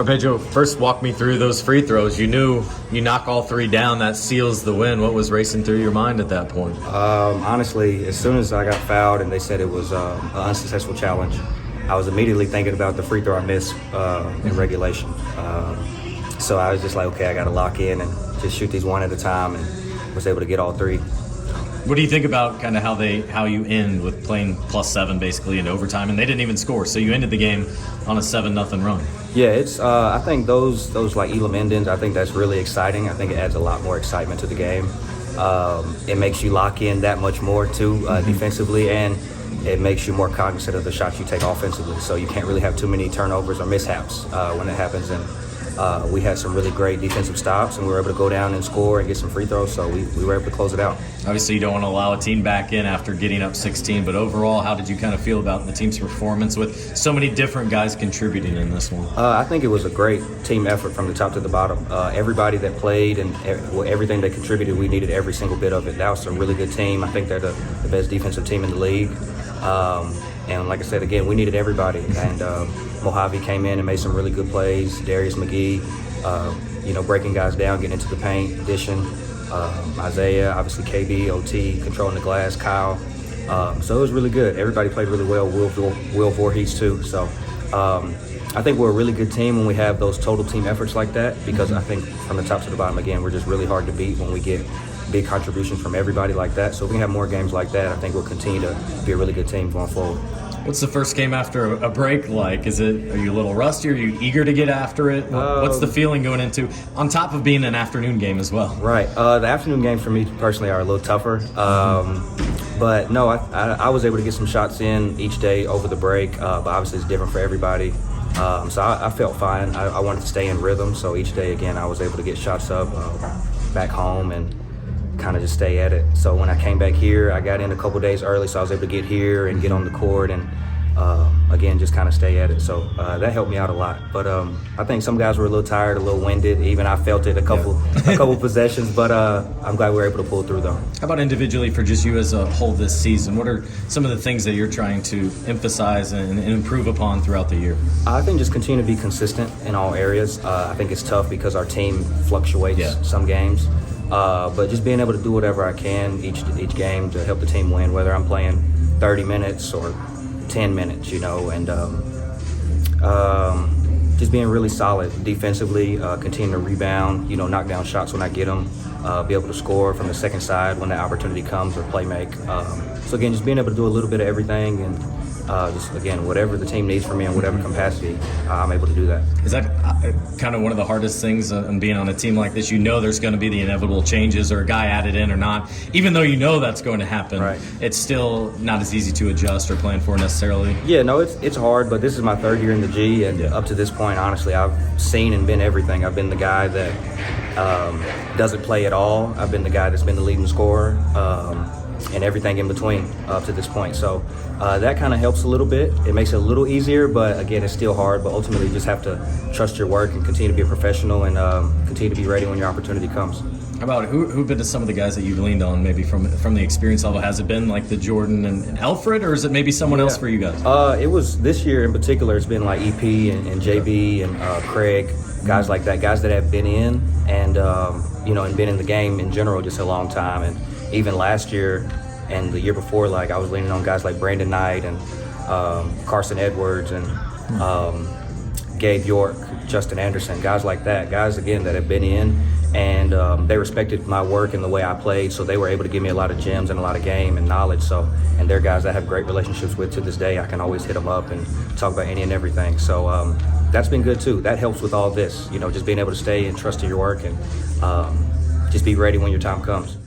Pedro, first walk me through those free throws. You knew you knock all three down, that seals the win. What was racing through your mind at that point? Honestly, as soon as I got fouled and they said it was an unsuccessful challenge, I was immediately thinking about the free throw I missed in regulation. So I was just like, okay, I got to lock in and just shoot these one at a time, and was able to get all three. What do you think about kind of how you end with playing +7 basically in overtime, and they didn't even score, so you ended the game on a 7-0 run? Yeah, it's. I think those like Elam endings, I think that's really exciting. I think it adds a lot more excitement to the game. It makes you lock in that much more too defensively, and it makes you more cognizant of the shots you take offensively. So you can't really have too many turnovers or mishaps when it happens. And we had some really great defensive stops, and we were able to go down and score and get some free throws, so we were able to close it out. Obviously, you don't want to allow a team back in after getting up 16, but overall, how did you kind of feel about the team's performance with so many different guys contributing in this one? I think it was a great team effort from the top to the bottom. Everybody that played and everything they contributed, we needed every single bit of it. That was a really good team. I think they're the best defensive team in the league. And like I said, again, we needed everybody. And Mojave came in and made some really good plays. Darius McGee, breaking guys down, getting into the paint, dishing. Isaiah, obviously KB, OT, controlling the glass, Kyle. So it was really good. Everybody played really well. Will Voorhees too. So I think we're a really good team when we have those total team efforts like that, because I think from the top to the bottom, again, we're just really hard to beat when we get big contributions from everybody like that. So if we have more games like that, I think we'll continue to be a really good team going forward. What's the first game after a break like? Are you a little rusty? Are you eager to get after it? What's the feeling going into, on top of being an afternoon game as well? Right. The afternoon games for me personally are a little tougher. But no, I was able to get some shots in each day over the break, but obviously it's different for everybody. So I felt fine. I wanted to stay in rhythm, so each day, again, I was able to get shots up back home and kind of just stay at it. So when I came back here, I got in a couple days early, so I was able to get here and get on the court and again, just kind of stay at it. So that helped me out a lot. But I think some guys were a little tired, a little winded. Even I felt it a couple possessions, but I'm glad we were able to pull through though. How about individually for just you as a whole this season? What are some of the things that you're trying to emphasize and improve upon throughout the year? I think just continue to be consistent in all areas. I think it's tough because our team fluctuates some games. But just being able to do whatever I can each game to help the team win, whether I'm playing 30 minutes or 10 minutes, and just being really solid defensively, continue to rebound, knock down shots when I get them, be able to score from the second side when the opportunity comes, or play make. So again, just being able to do a little bit of everything, and just again, whatever the team needs from me in whatever capacity, I'm able to do that. Is that kind of one of the hardest things in being on a team like this? There's going to be the inevitable changes, or a guy added in or not. Even though that's going to happen, right, it's still not as easy to adjust or plan for necessarily. Yeah, no, it's hard, but this is my third year in the G, and up to this point, honestly, I've seen and been everything. I've been the guy that doesn't play at all. I've been the guy that's been the leading scorer. And everything in between up to this point. So that kind of helps a little bit. It makes it a little easier, but again, it's still hard. But ultimately, you just have to trust your work and continue to be a professional and continue to be ready when your opportunity comes. How about who've been to some of the guys that you've leaned on, maybe from the experience level? Has it been like the Jordan and Alfred, or is it maybe someone else for you guys? It was this year in particular. It's been like EP and JB and Craig, guys like that, guys that have been in and and been in the game in general just a long time. And even last year and the year before, like I was leaning on guys like Brandon Knight and Carson Edwards and Gabe York, Justin Anderson, guys like that, guys again that have been in, and they respected my work and the way I played, so they were able to give me a lot of gems and a lot of game and knowledge. So, and they're guys I have great relationships with to this day. I can always hit them up and talk about any and everything. So that's been good too. That helps with all this, just being able to stay and trust in your work and just be ready when your time comes.